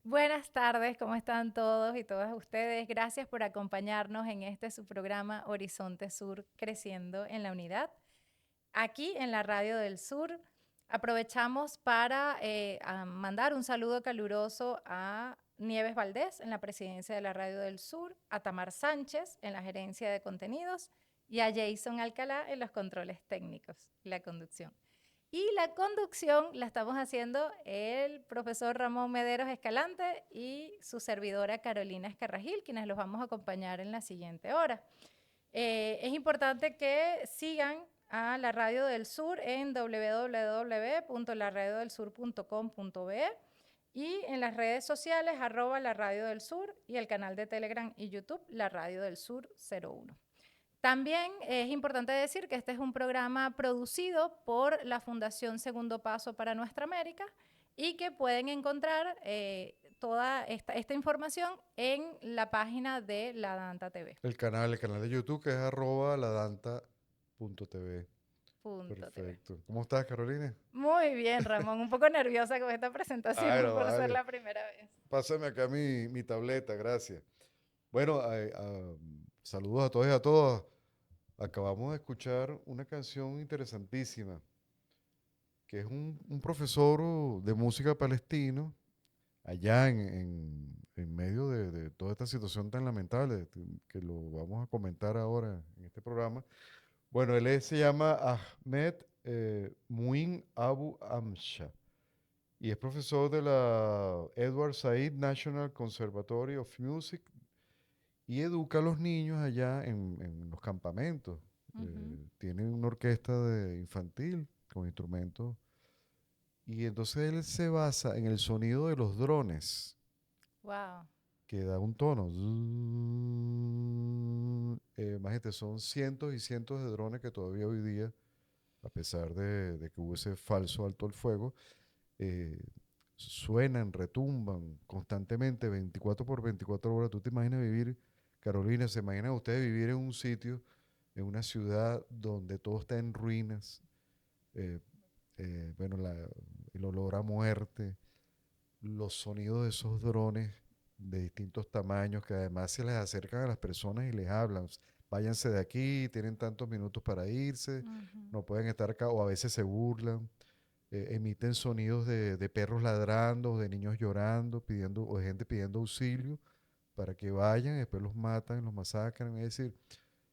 Buenas tardes, ¿cómo están todos y todas ustedes? Gracias por acompañarnos en este su programa Horizonte Sur Creciendo en la Unidad. Aquí en la Radio del Sur aprovechamos para mandar un saludo caluroso a Nieves Valdés en la presidencia de la Radio del Sur, a Tamar Sánchez en la gerencia de contenidos y a Jason Alcalá en los controles técnicos y la conducción. Y la conducción la estamos haciendo el profesor Ramón Mederos Escalante y su servidora Carolina Escarragil, quienes los vamos a acompañar en la siguiente hora. Es importante que sigan a la Radio del Sur en www.laradiodelsur.com.be y en las redes sociales @la Radio del Sur y el canal de Telegram y YouTube La Radio del Sur 01. También es importante decir que este es un programa producido por la Fundación Segundo Paso para Nuestra América y que pueden encontrar toda esta información en la página de La Danta TV. El canal de YouTube que es @ladanta.tv. .tv. Perfecto. ¿Cómo estás, Carolina? Muy bien, Ramón. Un poco nerviosa con esta Ay, presentación no, por ser vale. la primera vez. Pásame acá mi tableta, gracias. Bueno, saludos a todos y a todas. Acabamos de escuchar una canción interesantísima, que es un profesor de música palestino, allá en medio de toda esta situación tan lamentable, que lo vamos a comentar ahora en este programa. Bueno, se llama Ahmed Muin Abu Amsha y es profesor de la Edward Said National Conservatory of Music y educa a los niños allá en los campamentos. Tiene una orquesta infantil con instrumentos y entonces él se basa en el sonido de los drones Wow. que da un tono. Imagínate, son cientos y cientos de drones que todavía hoy día, a pesar de que hubo ese falso alto el fuego, eh, suenan, retumban constantemente 24 por 24 horas. ¿Tú te imaginas vivir, Carolina, se imaginan ustedes vivir en un sitio, en una ciudad donde todo está en ruinas? eh, bueno, el olor a muerte, los sonidos de esos drones de distintos tamaños que además se les acercan a las personas y les hablan. Váyanse de aquí, tienen tantos minutos para irse, no pueden estar acá, o a veces se burlan, emiten sonidos de perros ladrando, de niños llorando, pidiendo, o de gente pidiendo auxilio para que vayan, y después los matan, los masacran. Es decir,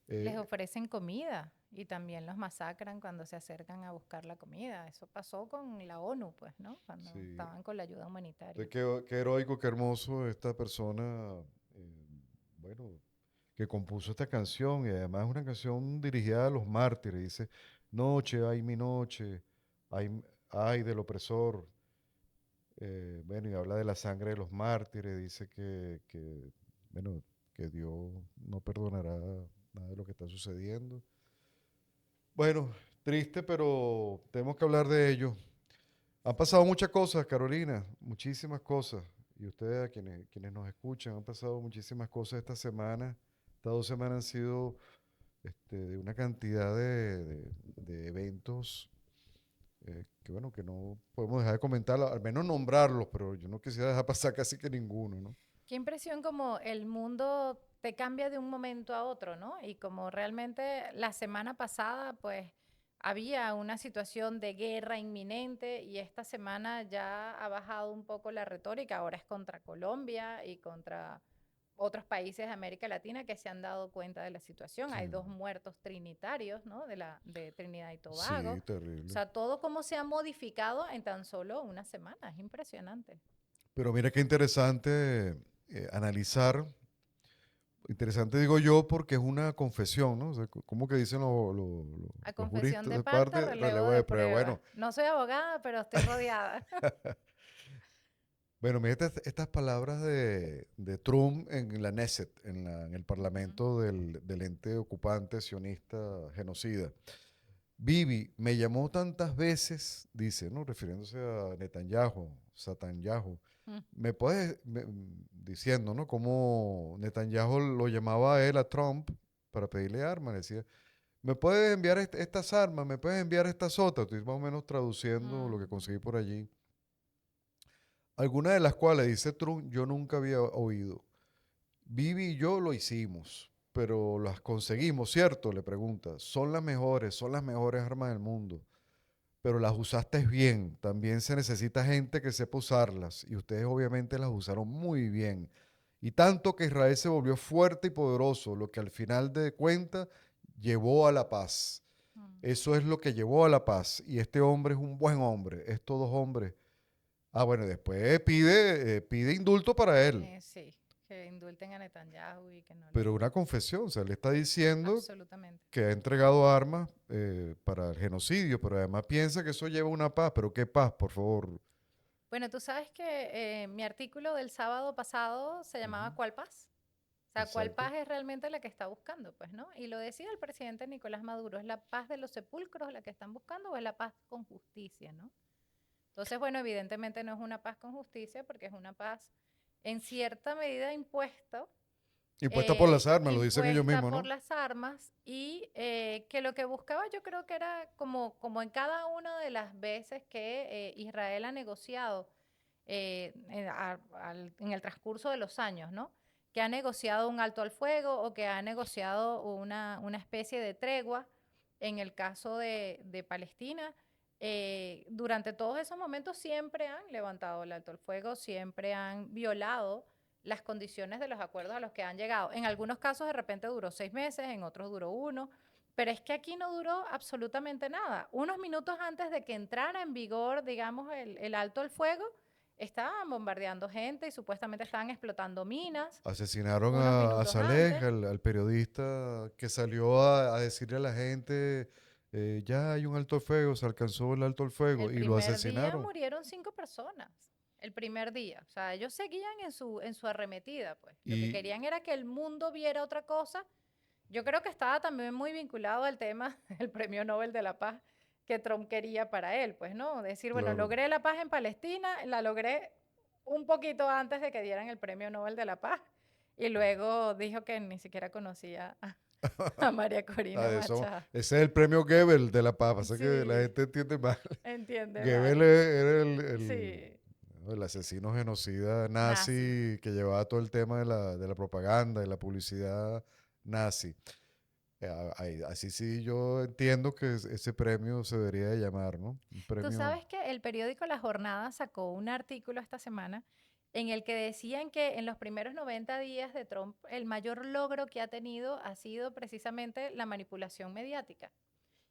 Les eh, ofrecen comida y también los masacran cuando se acercan a buscar la comida. Eso pasó con la ONU, pues, ¿no? Cuando sí, estaban con la ayuda humanitaria. entonces, qué heroico, qué hermoso esta persona, bueno, que compuso esta canción y además es una canción dirigida a los mártires. Dice, noche, ay mi noche, ay, ay del opresor. Bueno, y habla de la sangre de los mártires, dice bueno, que Dios no perdonará nada de lo que está sucediendo. Bueno, triste, pero tenemos que hablar de ello. Han pasado muchas cosas, Carolina, muchísimas cosas. Y ustedes, a quienes nos escuchan, han pasado muchísimas cosas esta semana. Estas 2 semanas han sido de una cantidad de eventos que, bueno, que no podemos dejar de comentar, al menos nombrarlos, pero yo no quisiera dejar pasar casi que ninguno, ¿no? Qué impresión como el mundo te cambia de un momento a otro, ¿no? Y como realmente la semana pasada, pues había una situación de guerra inminente y esta semana ya ha bajado un poco la retórica, ahora es contra Colombia y contra otros países de América Latina que se han dado cuenta de la situación. Sí, Hay 2 muertos trinitarios, ¿no? De Trinidad y Tobago. sí, O terrible. sea, todo cómo se ha modificado en tan solo una semana. Es impresionante. Pero mira qué interesante analizar. Interesante digo yo porque es una confesión, ¿no? O sea, como que dicen A los confesión juristas de de parte, parte, relevo relevo de de prueba. prueba. Bueno, No soy abogada, pero estoy rodeada. bueno, mira estas palabras de Trump en la Knesset, en el Ujú. parlamento del ente ocupante sionista genocida. Bibi me llamó tantas veces, dice, ¿no? Refiriéndose a Netanyahu, Satanyahu. Mm. Me puedes, diciendo, ¿no? Cómo Netanyahu lo llamaba a él, a Trump, para pedirle armas. Le decía, ¿me puedes enviar estas armas? ¿Me puedes enviar estas otras? Estoy más o menos traduciendo lo que Ujú. conseguí por allí. algunas de las cuales, dice Trump, yo nunca había oído. Vivi y yo lo hicimos, pero las conseguimos, ¿cierto? Le pregunta. Son las mejores armas del mundo, pero las usaste bien. También se necesita gente que sepa usarlas, y ustedes obviamente las usaron muy bien. Y tanto que Israel se volvió fuerte y poderoso, lo que al final de cuentas llevó a la paz. Mm. Eso es lo que llevó a la paz. Y este hombre es un buen hombre. Estos dos hombres. Ah, bueno, después pide indulto para él. Sí, que indulten a Netanyahu y que no Pero le... una confesión, o sea, le está diciendo Absolutamente. que ha entregado armas para el genocidio, pero además piensa que eso lleva una paz. Pero ¿qué paz, por favor? Bueno, tú sabes que mi artículo del sábado pasado se Ujú. llamaba ¿Cuál paz? O sea, ¿cuál Exacto. paz es realmente la que está buscando? Pues, ¿no? Y lo decía el presidente Nicolás Maduro, ¿es la paz de los sepulcros la que están buscando o es la paz con justicia, ¿no? Entonces, bueno, evidentemente no es una paz con justicia porque es una paz en cierta medida Impuesta por las armas, lo dicen ellos impuesta mismos, por ¿no? las armas y que lo que buscaba yo creo que era como en cada una de las veces que Israel ha negociado en el transcurso de los años, ¿no? Que ha negociado un alto al fuego o que ha negociado una especie de tregua en el caso de Palestina. Durante todos esos momentos siempre han levantado el alto al fuego, siempre han violado las condiciones de los acuerdos a los que han llegado. En algunos casos de repente duró 6 meses, en otros duró uno, pero es que aquí no duró absolutamente nada. Unos minutos antes de que entrara en vigor, digamos, el alto al fuego, estaban bombardeando gente y supuestamente estaban explotando minas Asesinaron unos a minutos Saleh, antes. al periodista que salió a decirle a la gente, ya hay un alto el fuego, se alcanzó el alto el fuego, El y lo primer día asesinaron. murieron 5 personas. El primer día. O sea, ellos seguían en su arremetida, pues. Lo que Y querían era que el mundo viera otra cosa. Yo creo que estaba también muy vinculado al tema del Premio Nobel de la Paz que Trump quería para él, pues, ¿no? Decir, bueno, claro, logré la paz en Palestina, la logré un poquito antes de que dieran el Premio Nobel de la Paz. Y luego dijo que ni siquiera conocía a María ah, Corina de eso, Machado. ese es el premio Goebbels de la paz, pasa que la Sí, gente entiende mal. entiende Goebbels mal. era Sí, el asesino genocida nazi. nazi que llevaba todo el tema de la propaganda y la publicidad nazi. Así sí yo entiendo que ese premio se debería de llamar, ¿no? Un Tú premio. sabes que el periódico La Jornada sacó un artículo esta semana en el que decían que en los primeros 90 días de Trump el mayor logro que ha tenido ha sido precisamente la manipulación mediática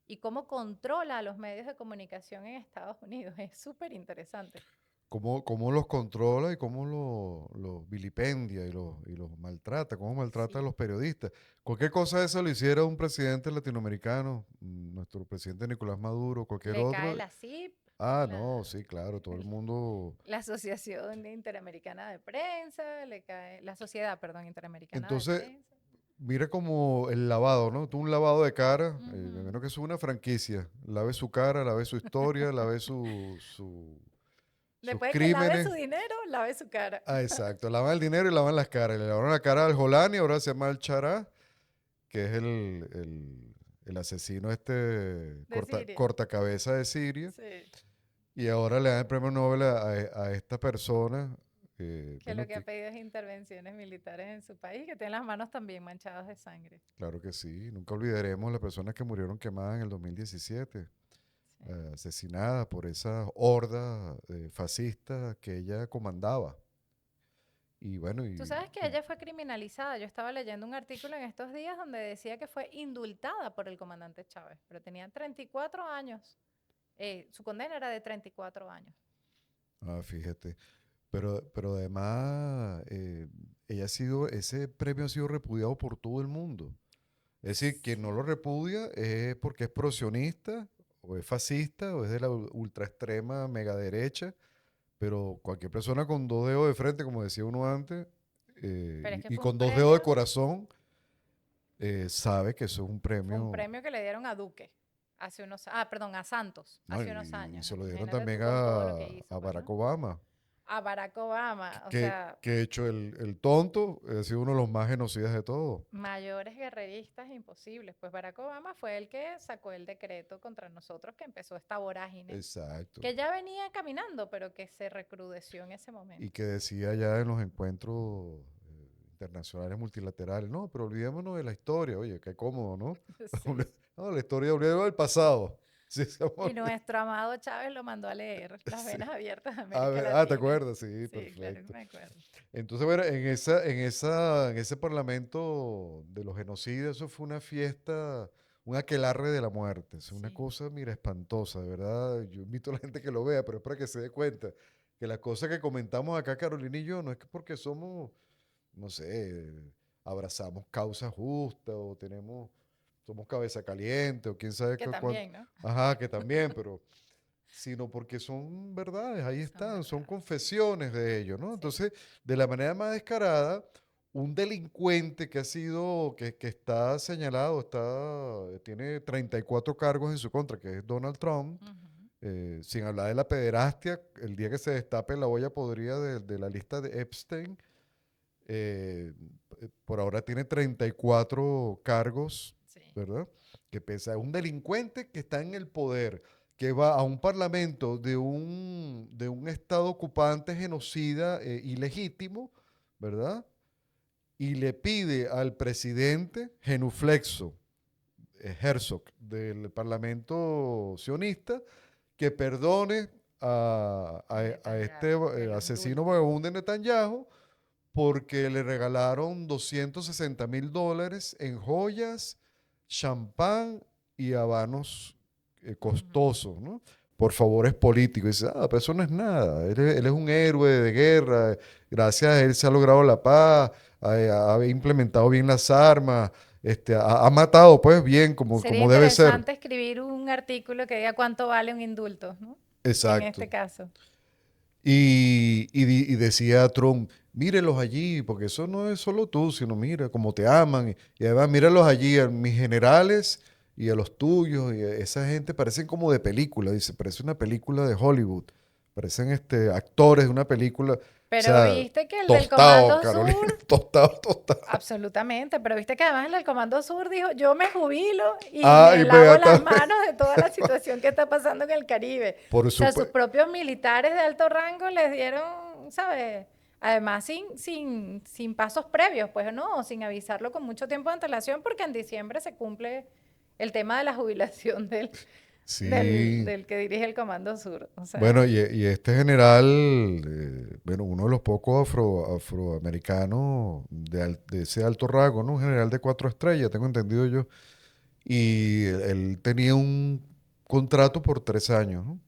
y cómo controla a los medios de comunicación en Estados Unidos. Es súper interesante. Cómo los controla y cómo los vilipendia y los maltrata, cómo maltrata a Sí, los periodistas. Cualquier cosa de eso lo hiciera un presidente latinoamericano, nuestro presidente Nicolás Maduro, cualquier le cae otro. la CIP, Ah, la, no, sí, claro, todo el mundo. la Asociación Interamericana de Prensa, le cae, la Sociedad, perdón, Interamericana de Entonces, Prensa. mira como el lavado, ¿no? Tú un lavado de cara, me Ujú. imagino que es una franquicia. Lave su cara, lave su historia, lave sus Después de que lave su crímenes. dinero, lave su cara. Ah, exacto. Lavan el dinero y lavan las caras. Le lavaron la cara al Jolani, ahora se llama el Chará, que es el asesino este De Siria. cortacabeza de Siria. Sí. Y ahora le dan el premio Nobel a esta persona. Que lo Bueno, que ha que pedido es intervenciones militares en su país, que tiene las manos también manchadas de sangre. claro que sí. Nunca olvidaremos las personas que murieron quemadas en el 2017, Sí. asesinadas por esa horda fascista que ella comandaba. Y bueno, Tú sabes que ella fue criminalizada. Yo estaba leyendo un artículo en estos días donde decía que fue indultada por el comandante Chávez, pero tenía 34 años. Su condena era de 34 años. fíjate. Pero además, ella ha sido, ese premio ha sido repudiado por todo el mundo. Es decir, quien no Sí. lo repudia es porque es prosionista, o es fascista, o es de la ultra extrema mega derecha, pero cualquier persona con dos dedos de frente, como decía uno antes, Pero es que y con dos dedos de corazón, sabe que eso es un fue un premio, premio que le dieron a Duque perdón, a Santos ¿no? hace unos Y años. se lo dieron Imagínate también tú con todo lo que hizo, a pues, Barack ¿no? Obama. a Barack Obama. O que, sea, que hecho el tonto, ha sido uno de los más genocidas de todos. mayores guerreristas imposibles. Pues Barack Obama fue el que sacó el decreto contra nosotros que empezó esta vorágine, Exacto. que ya venía caminando, pero que se recrudeció en ese Y momento. que decía ya en los encuentros internacionales multilaterales, no, pero olvidémonos de la historia, oye, qué cómodo, ¿no? Sí. No, la historia, olvidémonos del pasado. Sí, Y nuestro amado Chávez lo mandó a leer Las sí. venas abiertas de A América ver, ¿te Latina. acuerdas? Sí, Sí, claro que perfecto. me acuerdo. Entonces, bueno, en ese parlamento de los genocidas, eso fue una fiesta, un aquelarre de la muerte. Es una Sí, cosa, mira, espantosa, de verdad. Yo invito a la gente que lo vea, pero es para que se dé cuenta que las cosas que comentamos acá, Carolina y yo, no es que porque somos, no sé, abrazamos causas justas o somos cabeza caliente o quién sabe que qué cuánto. también, ¿no? Ajá, que también, pero sino porque son verdades, ahí Son están, son verdades. confesiones de ellos, ¿no? Sí. Entonces, de la manera más descarada, un delincuente que está señalado, tiene 34 cargos en su contra, que es Donald Trump, Ujú. sin hablar de la pederastia, el día que se destape la olla podrida de la lista de Epstein, eh, por ahora tiene 34 cargos, Sí. ¿verdad? Que pesa, es un delincuente que está en el poder, que va a un parlamento de un estado ocupante genocida ilegítimo, ¿verdad? Y le pide al presidente genuflexo, Herzog, del parlamento sionista, que perdone A a este Netanyahu, que lo asesino indulte. vagabundo de Netanyahu porque le regalaron $260,000 en joyas, champán y habanos Ujú. costosos, ¿no? Por favores políticos. Y dice, pero eso no es nada. Él es un héroe de guerra. Gracias a él se ha logrado la paz. Ha implementado bien las armas. Ha matado, pues, bien, Sería como debe ser. interesante escribir un artículo que diga cuánto vale un indulto, ¿no? En Exacto. este caso. Y decía Trump, mírelos allí, porque eso no es solo tú, sino mira cómo te aman. Y además, míralos allí, a mis generales y a los tuyos. Y a esa gente parecen como de película, dice, parece una película de Hollywood. Parecen actores de una película. O Pero sea, viste que el del tostado, Comando Carolina, Sur, tostado, tostado. absolutamente, pero viste que además el del Comando Sur dijo, yo me jubilo y Ah, me lavo las inmediatamente. manos de toda la situación que está pasando en el Caribe. Por O sea, sus supuesto. propios militares de alto rango les dieron, ¿sabes? Además, sin pasos previos, pues no, sin avisarlo con mucho tiempo de antelación, porque en diciembre se cumple el tema de la jubilación Sí. del que dirige el Comando Sur. O Bueno, sea, y este general, bueno, uno de los pocos afroamericanos de ese alto rango, ¿no? Un general de 4 estrellas, tengo entendido yo. Y él tenía un contrato por 3 años, ¿no?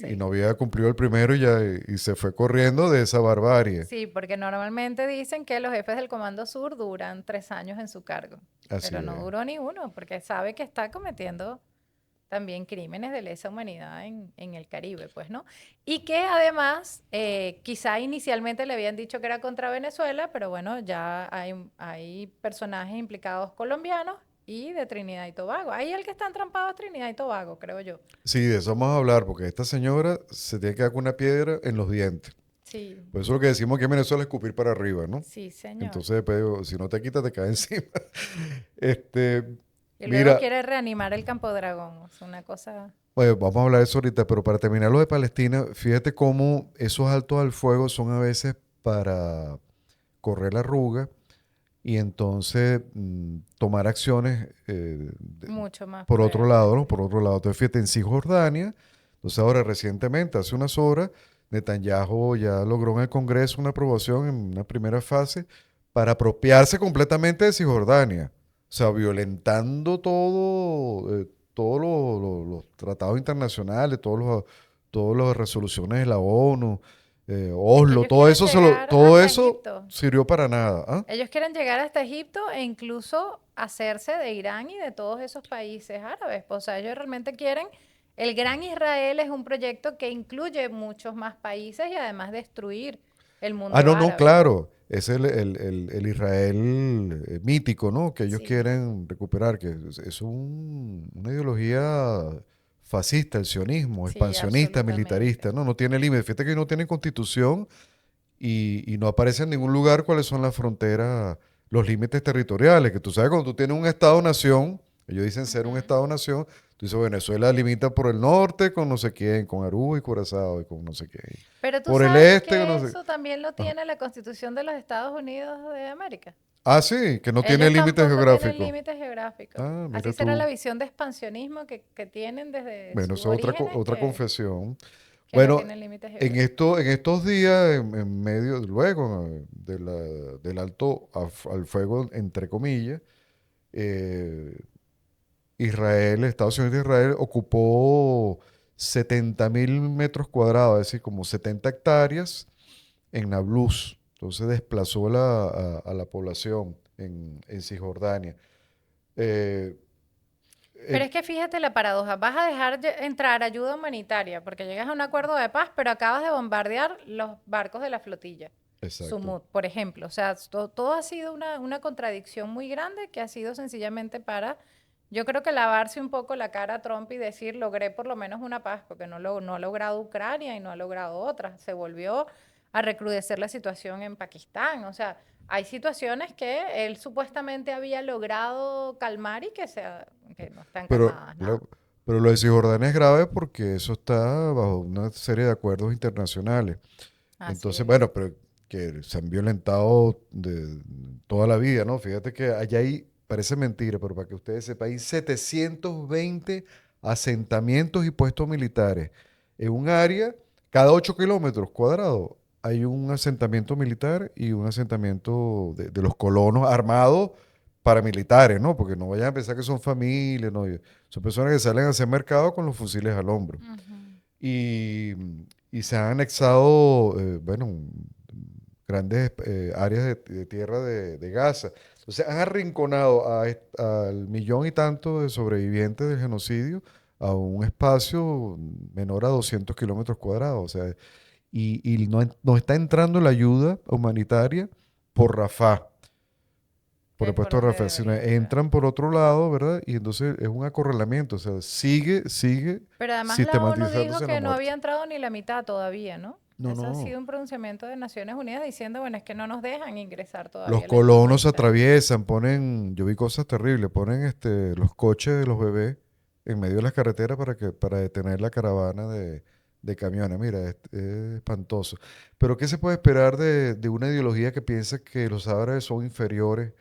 Y no Holsey. había cumplido el primero y se fue corriendo de esa barbarie. Sí, porque normalmente dicen que los jefes del Comando Sur duran 3 años en su cargo, Así pero no es. duró ni uno, porque sabe que está cometiendo también crímenes de lesa humanidad en el Caribe, pues, ¿no? Y que además, quizá inicialmente le habían dicho que era contra Venezuela, pero bueno, ya hay personajes implicados colombianos y de Trinidad y Tobago. Ahí el que está entrampado es Trinidad y Tobago, creo yo. Sí, de eso vamos a hablar, porque esta señora se tiene que dar con una piedra en los dientes. Sí, Por eso lo que decimos aquí en Venezuela es escupir para arriba, ¿no? sí, señor. Entonces, pues, si no te quitas, te cae encima. Este, Y luego mira, quiere reanimar el Campo Dragón, es una cosa... bueno, vamos a hablar de eso ahorita, pero para terminar lo de Palestina, fíjate cómo esos altos al fuego son a veces para correr la arruga y entonces tomar acciones Mucho más por otro fuerte, lado, ¿no? sí. Por otro lado. Entonces, fíjate, en Cisjordania, entonces ahora recientemente, hace unas horas, Netanyahu ya logró en el Congreso una aprobación en una primera fase para apropiarse completamente de Cisjordania. O sea, violentando todos los tratados internacionales, todas las resoluciones de la ONU, Es que Oslo, ellos quieren llegar todo hasta eso Egipto. sirvió para nada. ¿Ah? Ellos quieren llegar hasta Egipto e incluso hacerse de Irán y de todos esos países árabes. O sea, ellos realmente quieren... El Gran Israel es un proyecto que incluye muchos más países y además destruir el Ah, mundo no, no, árabe. claro. Es el Israel mítico, ¿no? Que ellos Sí, quieren recuperar, que es una ideología fascista, el sionismo, Sí, expansionista, absolutamente. militarista, ¿no? No tiene límite. Fíjate que no tiene constitución y no aparece en ningún lugar cuáles son las fronteras, los límites territoriales, que tú sabes, cuando tú tienes un Estado-nación, ellos dicen ser un Ujú. Estado-nación, tú dices, Venezuela limita por el norte con no sé quién, con Aruba y Curazao y con no sé quién. Pero tú Por el sabes este, con no que sé. eso también lo Ajá. tiene la Constitución de los Estados Unidos de América. Ah, sí, que no tiene Ellos límites tampoco tienen geográficos. límites geográficos. Ah, Así mira será la tú. visión de expansionismo que tienen desde Bueno, sus esa es otra, orígenes otra confesión. que no Bueno, tienen límites geográficos. en estos días, en medio, luego del alto al fuego, entre comillas, eh, Israel, Estados Unidos de Israel ocupó 70.000 metros cuadrados, es decir, como 70 hectáreas en Nablus. Entonces desplazó a la población en Cisjordania. Eh, Pero eh, es que fíjate la paradoja, vas a dejar entrar ayuda humanitaria porque llegas a un acuerdo de paz, pero acabas de bombardear los barcos de la flotilla. exacto. Sumut, por ejemplo. O sea, todo ha sido una contradicción muy grande que ha sido sencillamente para, yo creo que lavarse un poco la cara a Trump y decir, logré por lo menos una paz, porque no ha logrado Ucrania y no ha logrado otra. Se volvió a recrudecer la situación en Pakistán. O sea, hay situaciones que él supuestamente había logrado calmar y que no están Pero, calmadas, ¿no? pero lo de Cisjordania es grave porque eso está bajo una serie de acuerdos internacionales. Así Entonces, es. bueno, pero que se han violentado de toda la vida, ¿no? Fíjate que allá hay, parece mentira, pero para que ustedes sepan, hay 720 asentamientos y puestos militares. En un área, cada 8 kilómetros cuadrados, hay un asentamiento militar y un asentamiento de los colonos armados paramilitares, ¿no? Porque no vayan a pensar que son familias, ¿no? Son personas que salen a hacer mercado con los fusiles al hombro. Ujú. Y, y se han anexado, bueno, grandes áreas de tierra de Gaza. Entonces han arrinconado al millón y tanto de sobrevivientes del genocidio a un espacio menor a 200 kilómetros cuadrados. O sea, y no está entrando la ayuda humanitaria por Rafah, por Que el es por puesto de donde Rafah, sino debería entrar. entran por otro lado, ¿verdad? Y entonces es un acorralamiento, o sea, sigue Pero además la ONU dijo sistematizándose la que no muerte. había entrado ni la mitad todavía, ¿no? No, Ese ha no. sido un pronunciamiento de Naciones Unidas diciendo, bueno, es que no nos dejan ingresar Los todavía la ayuda colonos humanitaria. atraviesan, ponen, yo vi cosas terribles, ponen los coches de los bebés en medio de las carreteras para detener la caravana de camiones. Mira, es espantoso. Pero ¿qué se puede esperar de una ideología que piensa que los árabes son inferiores?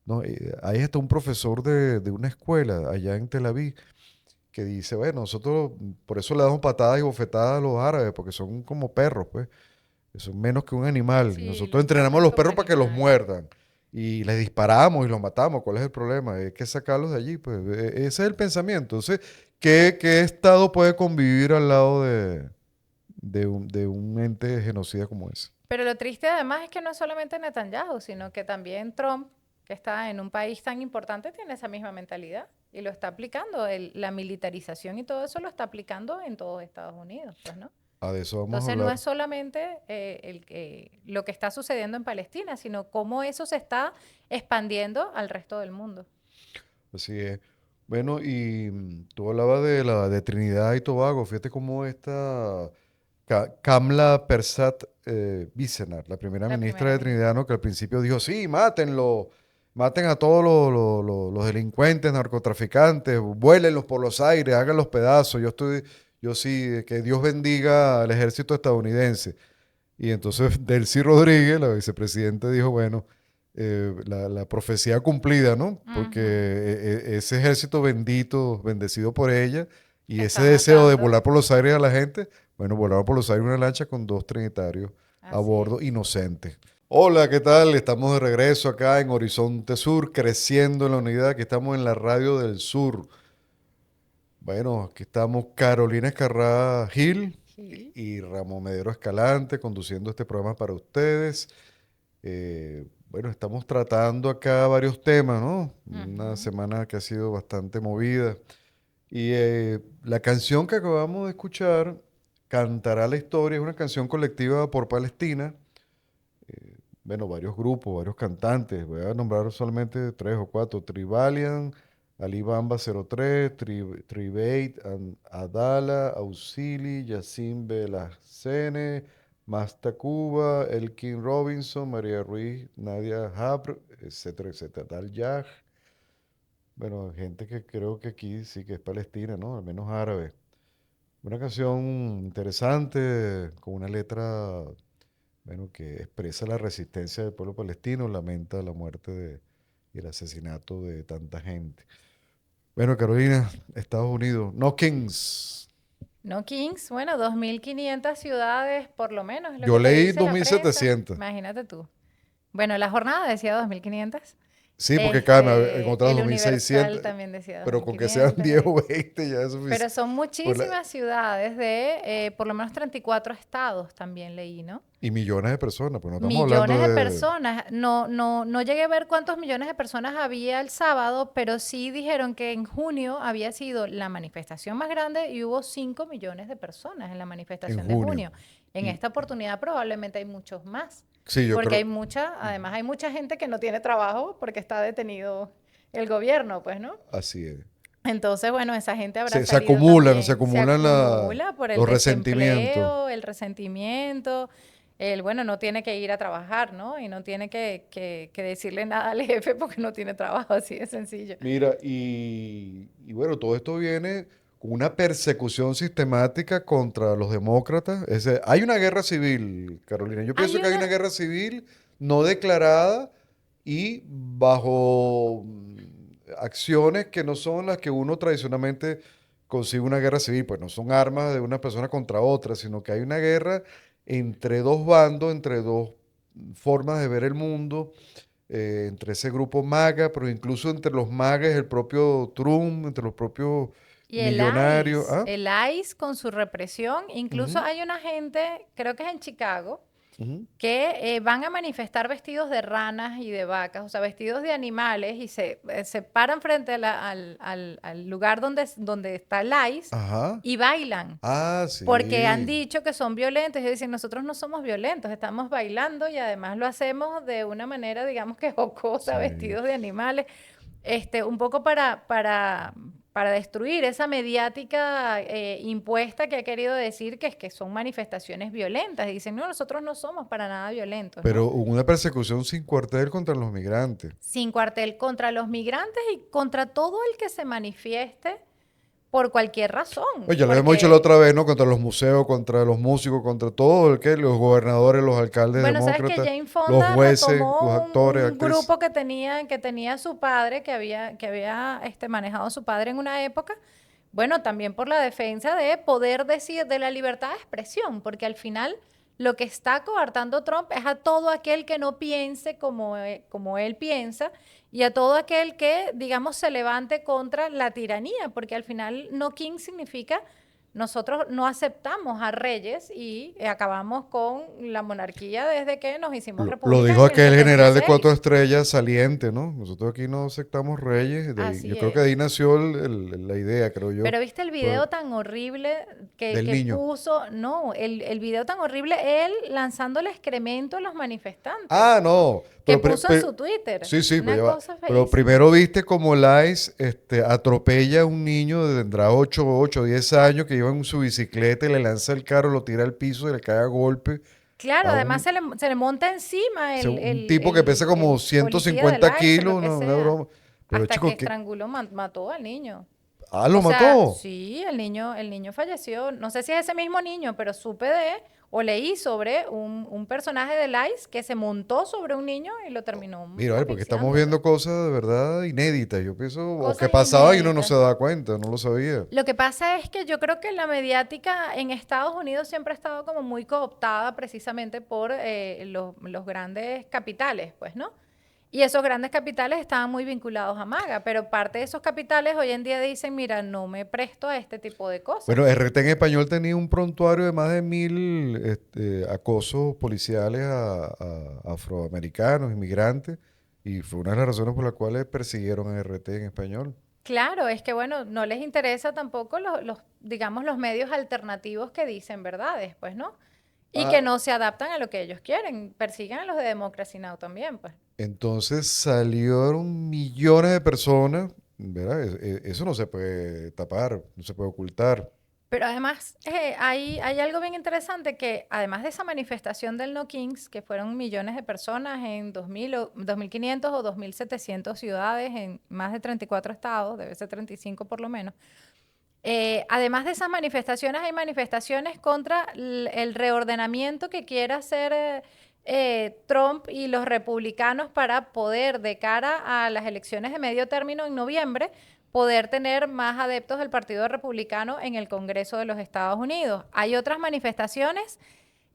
¿No? Hay hasta un profesor de una escuela allá en Tel Aviv que dice, bueno, nosotros por eso le damos patadas y bofetadas a los árabes, porque son como perros, pues. Son menos que un animal. Y Sí, nosotros los entrenamos a tratan los como perros para que los animales. muerdan. Y les disparamos y los matamos. ¿Cuál es el problema? Hay que sacarlos de allí. Pues ese es el pensamiento. Entonces, ¿qué estado puede convivir al lado de un ente genocida como ese? Pero lo triste además es que no es solamente Netanyahu, sino que también Trump, que está en un país tan importante, tiene esa misma mentalidad y lo está aplicando. La militarización y todo eso lo está aplicando en todos Estados Unidos, pues, ¿no? Ah, de eso vamos a Entonces no hablar. es solamente lo que está sucediendo en Palestina, sino cómo eso se está expandiendo al resto del mundo. Así es. Bueno, y tú hablabas de Trinidad y Tobago. Fíjate cómo esta Kamla Persat Wisener, la primera La ministra primera de ministra. Trinidad, ¿no? Que al principio dijo, sí, mátenlo, maten a todos los delincuentes, narcotraficantes, vuélenlos por los aires, hagan los pedazos. Yo sí, que Dios bendiga al ejército estadounidense. Y entonces Delcy Rodríguez, la vicepresidenta, dijo, bueno, la profecía cumplida, ¿no? Porque Ujú. ese ejército bendito, bendecido por ella, y ese Está deseo de matando. volar por los aires a la gente, bueno, volaron por los aires una lancha con dos trinitarios a Así bordo, es. inocentes. Hola, ¿qué tal? Estamos de regreso acá en Horizonte Sur, creciendo en la unidad. Aquí estamos en la Radio del Sur. Bueno, aquí estamos Carolina Escarrá Gil Sí. y Ramón Medero Escalante conduciendo este programa para ustedes. Bueno, estamos tratando acá varios temas, ¿no? Una Ujú. semana que ha sido bastante movida. Y la canción que acabamos de escuchar, Cantará la Historia, es una canción colectiva por Palestina. Bueno, varios grupos, varios cantantes. Voy a nombrar solamente tres o cuatro. Tribalian, Alibamba 03, Tribate, Adala, Auxili, Yacine Belacene, Masta Cuba, Elkin Robinson, María Ruiz, Nadia Habr, etcétera, etcétera. Dal Yaj. Bueno, gente que creo que aquí sí que es palestina, ¿no? Al menos árabe. Una canción interesante, con una letra, bueno, que expresa la resistencia del pueblo palestino, lamenta la muerte y el asesinato de tanta gente. Bueno, Carolina, Estados Unidos, no Kings. No, Kings, bueno, 2.500 ciudades por lo menos es lo Yo que te leí dice dos la mil prensa. setecientos. Imagínate tú. Bueno, la jornada decía 2.500. Sí, porque cada en otras El dos mil Universal seiscientos, también decía dos pero mil con que sean quinientos 10 o 20 ya es Pero suficiente. son Por la- muchísimas ciudades de por lo menos 34 estados también leí, ¿no? y millones de personas, pues no estamos Millones hablando de de... personas. No llegué a ver cuántos millones de personas había el sábado, pero sí dijeron que en junio había sido la manifestación más grande y hubo 5 millones de personas en la En manifestación de junio. junio. En Y esta oportunidad probablemente hay muchos más, sí, yo porque creo... hay mucha, además hay mucha gente que no tiene trabajo porque está detenido el gobierno, pues, ¿no? Así es. Entonces, bueno, esa gente habrá Se salido se también, se acumulan acumula por el los resentimientos. desempleo, el resentimiento, bueno, no tiene que ir a trabajar, ¿no? Y no tiene que decirle nada al jefe porque no tiene trabajo, así de sencillo. Mira, y bueno, todo esto viene con una persecución sistemática contra los demócratas. Hay una guerra civil, Carolina. Yo pienso Hay que hay una una, guerra civil no declarada y bajo acciones que no son las que uno tradicionalmente consigue una guerra civil. Pues no son armas de una persona contra otra, sino que hay una guerra entre dos bandos, entre dos formas de ver el mundo, entre ese grupo MAGA, pero incluso entre los MAGAs, el propio Trump, entre los propios y millonarios. ¿Ah? El ICE con su represión, incluso Ujú, hay una gente, creo que es en Chicago, ujú. que van a manifestar vestidos de ranas y de vacas, o sea, vestidos de animales, y se paran frente a al lugar donde está el ICE Ajá. y bailan, Ah, porque han sí. dicho que son violentos. Y dicen, nosotros no somos violentos, estamos bailando y además lo hacemos de una manera, digamos que jocosa, Sí. vestidos de animales, un poco para destruir esa mediática impuesta que ha querido decir que es que son manifestaciones violentas. Y dicen, no, nosotros no somos para nada violentos, ¿no? Pero hubo una persecución sin cuartel contra los migrantes. Sin cuartel contra los migrantes y contra todo el que se manifieste por cualquier razón, Oye, ya lo habíamos dicho la porque otra vez, ¿no? Contra los museos, contra los músicos, contra todo el que, los gobernadores, los alcaldes bueno, sabes que demócratas, Jane los Fonda jueces, los retomó actores, un actrices. grupo que tenía su padre, que había manejado su padre en una época, bueno, también por la defensa de poder decir, de la libertad de expresión, porque al final lo que está coartando Trump es a todo aquel que no piense como él piensa y a todo aquel que, digamos, se levante contra la tiranía, porque al final no king significa nosotros no aceptamos a reyes y acabamos con la monarquía desde que nos hicimos Lo república dijo en el aquel general de 4 76. estrellas saliente, ¿no? Nosotros aquí no aceptamos reyes. Yo Así creo que de es. ahí nació la idea, creo yo, Pero viste el fue video tan horrible del que niño. puso, no, el video tan horrible, él lanzándole excremento a los manifestantes, Ah, no. que puso en su Twitter. Sí, sí, pues Una ya va. cosa Pero feísima. primero viste como Lice atropella a un niño de tendrá 8 10 años que iba en su bicicleta y le lanza el carro, lo tira al piso y le cae a golpe Claro, a además se le monta encima un tipo que pesa como el policía del 150 ICE o lo kilos, que no, una sea, broma. Pero hasta que chicos, ¿qué? estranguló, mató al niño. Ah, lo O sea, mató. sí, el niño falleció. No sé si es ese mismo niño, pero supe o leí sobre un personaje del ICE que se montó sobre un niño y lo terminó Mira, a ver, porque estamos asfixiando, pues. viendo cosas de verdad inéditas. Yo pienso, o que Cosas pasaba y uno no se inéditas. daba cuenta, no lo sabía. Lo que pasa es que yo creo que la mediática en Estados Unidos siempre ha estado como muy cooptada precisamente por los grandes capitales, pues, ¿no? Y esos grandes capitales estaban muy vinculados a MAGA, pero parte de esos capitales hoy en día dicen, mira, no me presto a este tipo de cosas. Bueno, RT en español tenía un prontuario de más de 1000 acosos policiales a afroamericanos, inmigrantes, y fue una de las razones por las cuales persiguieron a RT en español. Claro, es que bueno, no les interesa tampoco digamos, los medios alternativos que dicen verdades, pues, ¿no? Y que Ah, no se adaptan a lo que ellos quieren, persigan a los de Democracy Now! También, pues. entonces salieron millones de personas, ¿verdad? Eso no se puede tapar, no se puede ocultar. Pero además, hay algo bien interesante que, además de esa manifestación del No Kings, que fueron millones de personas en 2000 o 2.500 o 2.700 ciudades en más de 34 estados, debe ser 35 por lo menos. Además de esas manifestaciones, hay manifestaciones contra el reordenamiento que quiere hacer Trump y los republicanos para poder, de cara a las elecciones de medio término en noviembre, poder tener más adeptos del Partido Republicano en el Congreso de los Estados Unidos. Hay otras manifestaciones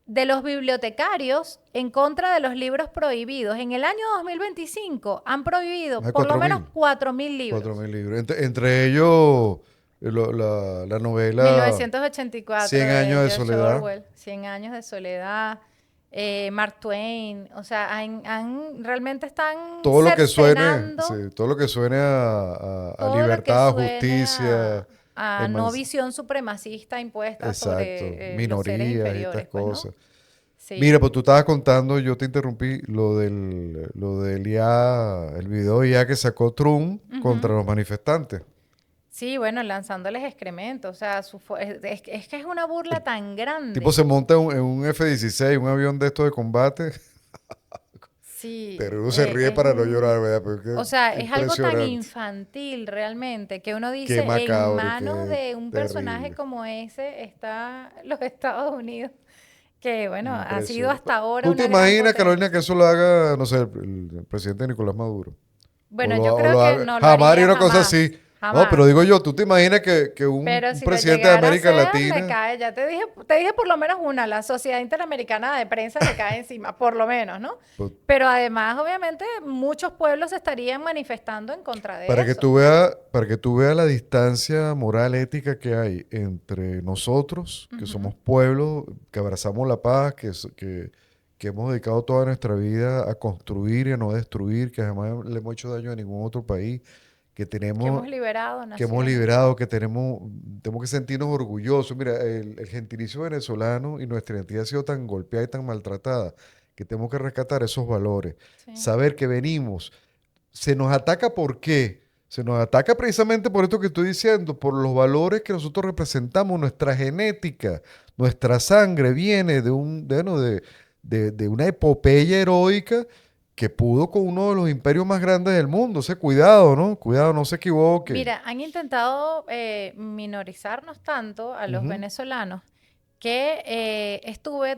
de los bibliotecarios en contra de los libros prohibidos. En el año 2025 han prohibido Más de por lo menos 4.000. 4.000 libros. 4.000 libros. Entre ellos, la novela 1984 Cien años de de George soledad. Orwell, Cien años de soledad, Mark Twain, o sea, realmente están Todo lo que suene, cercenando sí, todo lo que suene a todo lo que libertad, suene justicia, a no visión supremacista impuesta exacto, sobre los seres minorías y estas inferiores, pues, ¿no? cosas. Sí. Mira, pues tú estabas contando, yo te interrumpí, lo del IA, el video IA que sacó Trump contra Ujú. los manifestantes. Sí, bueno, lanzándoles excrementos, o sea, es que es una burla El tan tipo grande. se monta en un F-16, un avión de estos de combate, Sí, pero uno se ríe para no llorar, ¿verdad? Porque o sea, qué es algo tan impresionante, infantil realmente que uno qué dice, en macabro y manos qué de un personaje terrible. como ese está los Estados Unidos, que bueno, ha sido Impresionante. hasta ahora ¿Tú te una gran imaginas, Carolina, que potencia. eso lo haga, no sé, el presidente Nicolás Maduro? Bueno, yo O creo lo que haga. no lo Jamás haría haría una cosa así. jamás, No, pero jamás. digo yo, ¿tú te imaginas que Pero un si lo presidente de llegara a América hacer, le Latina, cae, ya te dije por lo menos una, la Sociedad Interamericana de Prensa le cae encima, por lo menos, ¿no? pues, Pero además, obviamente, muchos pueblos estarían manifestando en contra de eso. para que tú veas la distancia moral, ética que hay entre nosotros, que Ujú. somos pueblos, que abrazamos la paz, que hemos dedicado toda nuestra vida a construir y a no destruir, que jamás le hemos hecho daño a ningún otro país, que Que tenemos hemos liberado que hemos naciones. liberado, tenemos que sentirnos orgullosos. Mira, el gentilicio venezolano y nuestra identidad ha sido tan golpeada y tan maltratada que tenemos que rescatar esos valores. Sí. Saber que venimos. Se nos ataca ¿por qué? Se nos ataca precisamente por esto que estoy diciendo, por los valores que nosotros representamos, nuestra genética, nuestra sangre viene bueno, de una epopeya heroica que pudo con uno de los imperios más grandes del mundo. O sea, cuidado, ¿no? Cuidado, no se equivoque. Mira, han intentado minorizarnos tanto a los Ujú. venezolanos que tuve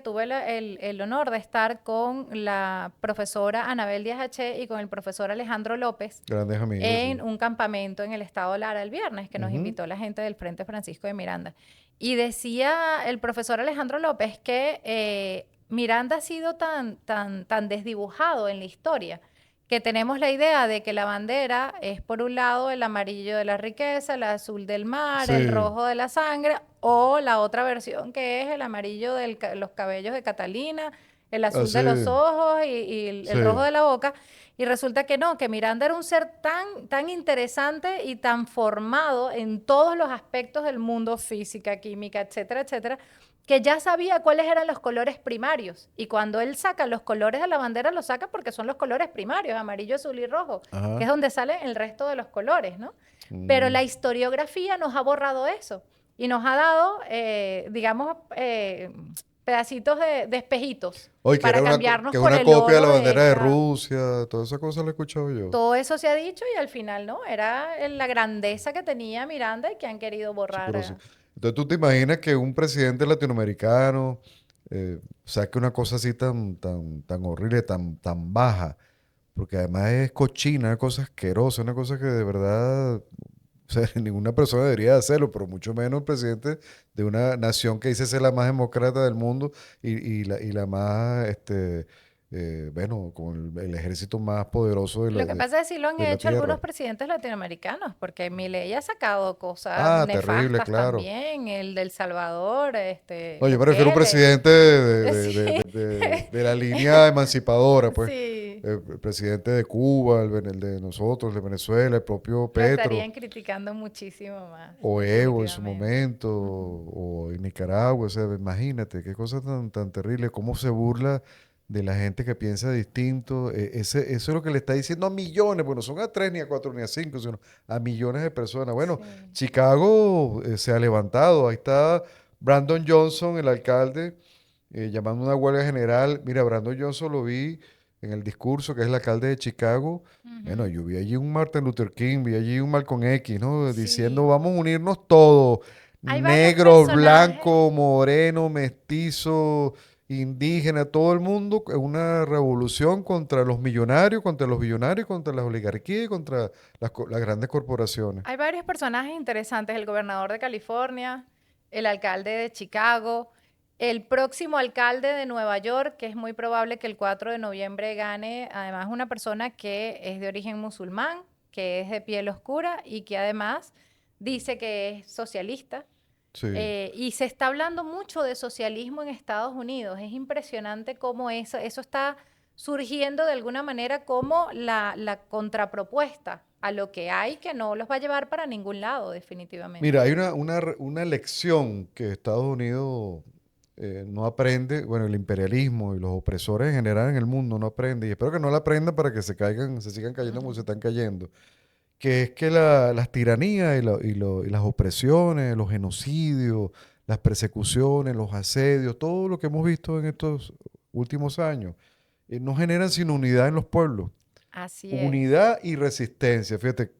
el honor de estar con la profesora Anabel Díaz H. y con el profesor Alejandro López Grandes amigos, sí. en un campamento en el estado Lara el viernes que nos Ujú. invitó la gente del Frente Francisco de Miranda. Y decía el profesor Alejandro López que Miranda ha sido tan desdibujado en la historia que tenemos la idea de que la bandera es por un lado el amarillo de la riqueza, el azul del mar, el Sí, rojo de la sangre, o la otra versión que es el amarillo de los cabellos de Catalina, el azul de los así, ojos y el rojo sí. de la boca. Y resulta que no, que Miranda era un ser tan interesante y tan formado en todos los aspectos del mundo, física, química, etcétera, etcétera, que ya sabía cuáles eran los colores primarios. Y cuando él saca los colores de la bandera, los saca porque son los colores primarios, amarillo, azul y rojo, que Ajá. es donde salen el resto de los colores, ¿no? Pero Mm. la historiografía nos ha borrado eso y nos ha dado, digamos, pedacitos de espejitos Oye, para cambiarnos que es por una el copia de la oro de bandera de esta. Rusia, toda esa cosa la he escuchado yo. Todo eso se ha dicho y al final no, era la grandeza que tenía Miranda y que han querido Sí, borrar. pero sí. Entonces tú te imaginas que un presidente latinoamericano saque una cosa así tan horrible, tan baja, porque además es cochina, una cosa asquerosa, una cosa que de verdad, o sea, ninguna persona debería hacerlo, pero mucho menos el presidente de una nación que dice ser la más demócrata del mundo y la más, bueno, con el ejército más poderoso Lo que pasa es que sí lo han de la hecho algunos tierra. presidentes latinoamericanos, porque Milei ha sacado cosas Ah, terrible, nefastas claro. también, el del Salvador, No, yo prefiero un Bukele. presidente Sí, de la línea emancipadora, pues. sí, El presidente de Cuba, el de nosotros, de Venezuela, el propio lo Petro, estarían criticando muchísimo más, o Evo en su definitivamente. momento, Ujú. o en Nicaragua. O sea, imagínate qué cosa tan terrible, cómo se burla. de la gente que piensa distinto. Eso es lo que le está diciendo a millones, bueno, son a 3, ni a 4, ni a 5, sino a millones de personas. Bueno, Sí. Chicago se ha levantado. Ahí está Brandon Johnson, el alcalde, llamando a una huelga general. Mira, Brandon Johnson lo vi en el discurso, que es el alcalde de Chicago. Bueno, Ujú. yo vi allí un Martin Luther King, vi allí un Malcolm X, ¿no? Diciendo, Sí. vamos a unirnos todos, Hay varios negro, personajes. blanco, moreno, mestizo, indígena, todo el mundo, en una revolución contra los millonarios, contra los billonarios, contra las oligarquías y contra las grandes corporaciones. Hay varios personajes interesantes, el gobernador de California, el alcalde de Chicago, el próximo alcalde de Nueva York, que es muy probable que el 4 de noviembre gane, además una persona que es de origen musulmán, que es de piel oscura y que además dice que es socialista. Sí. Y se está hablando mucho de socialismo en Estados Unidos. Es impresionante cómo eso está surgiendo de alguna manera como la contrapropuesta a lo que hay, que no los va a llevar para ningún lado, Mira, definitivamente. hay una lección que Estados Unidos no aprende, bueno, el imperialismo y los opresores en general en el mundo no aprenden, y espero que no la aprendan para que se caigan, se sigan cayendo como se Ujú. están cayendo, que es que las tiranías y las opresiones, los genocidios, las persecuciones, los asedios, todo lo que hemos visto en estos últimos años, no generan sino unidad en los pueblos. Así es. Unidad y resistencia. Fíjate,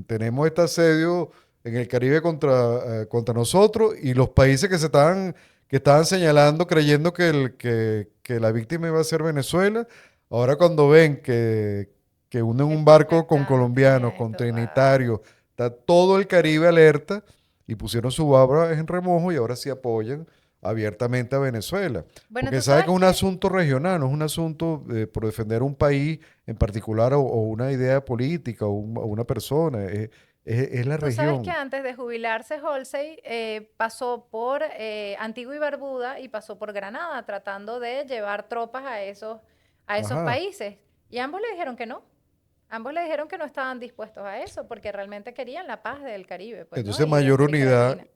tenemos este asedio en el Caribe contra nosotros y los países que estaban señalando, creyendo que la víctima iba a ser Venezuela, ahora cuando ven que unen Que un está barco con afectando y colombianos, con esto, wow. trinitarios, está todo el Caribe alerta y pusieron su barra en remojo y ahora sí apoyan abiertamente a Venezuela. Bueno, Porque tú sabe que sabes es un que asunto regional, no es un asunto por defender un país en particular o una idea política o una persona, es la Tú sabes que región. antes de jubilarse Halsey pasó por Antigua y Barbuda y pasó por Granada tratando de llevar tropas a esos Ajá. países. Y ambos le dijeron que no. Ambos le dijeron que no estaban dispuestos a eso porque realmente querían la paz del Caribe, pues, ¿no? Entonces Y de mayor América unidad. Latina.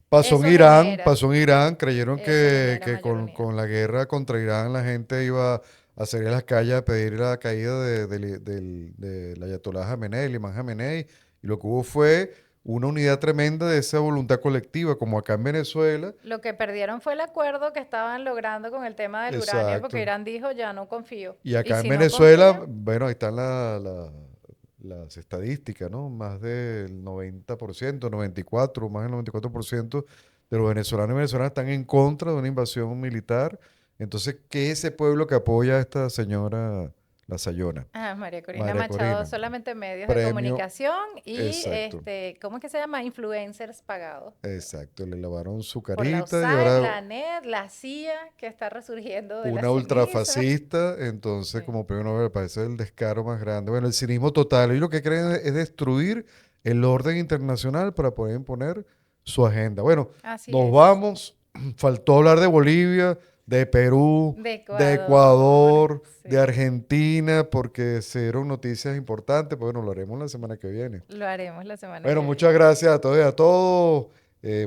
Pasó en Irán, creyeron Eso genera que mayor con, unidad. con la guerra contra Irán la gente iba a salir a las calles a pedir la caída del ayatolá Jamenei, el imán Jamenei, y lo que hubo fue una unidad tremenda de esa voluntad colectiva, como acá en Venezuela. Lo que perdieron fue el acuerdo que estaban logrando con el tema del uranio porque Exacto. Irán dijo ya no confío. Y Y acá en si no Venezuela, confían, bueno, ahí están las estadísticas, ¿no? Más del 90%, 94, más del 94% de los venezolanos y venezolanas están en contra de una invasión militar. Entonces, ¿qué es ese pueblo que apoya a esta señora, la Sayona? María Corina María Machado, Corina. solamente medios de Premio, comunicación y exacto, ¿cómo es que se llama? Influencers pagados. exacto. Le lavaron su Por la carita y USAID, ahora la ANED, la CIA, que está resurgiendo de las una cenizas. ultrafascista, entonces Sí. como premio Nobel me parece el descaro más grande. Bueno, el cinismo total. Y lo que creen es destruir el orden internacional para poder imponer su agenda. Bueno, Así nos es. vamos. Faltó hablar de Bolivia, de Perú, De de Ecuador, Ecuador, de sí. Argentina, porque se dieron noticias importantes. Pues bueno, lo haremos la semana que viene. Lo haremos la semana Bueno, que muchas viene. gracias a todos y a todos.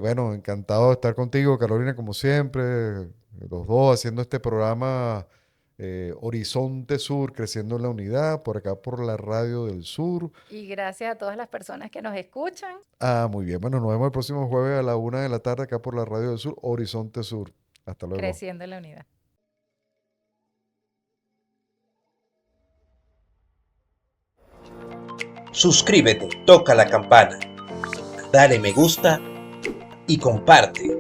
Bueno, encantado de estar contigo, Carolina, como siempre, los dos haciendo este programa Horizonte Sur, creciendo en la unidad, por acá por la Radio del Sur. Y gracias a todas las personas que nos escuchan, Ah, muy bien. Bueno, nos vemos el próximo jueves a la 1 de la tarde acá por la Radio del Sur, Horizonte Sur. Hasta luego. creciendo en la unidad. Suscríbete, toca la campana, dale me gusta y comparte.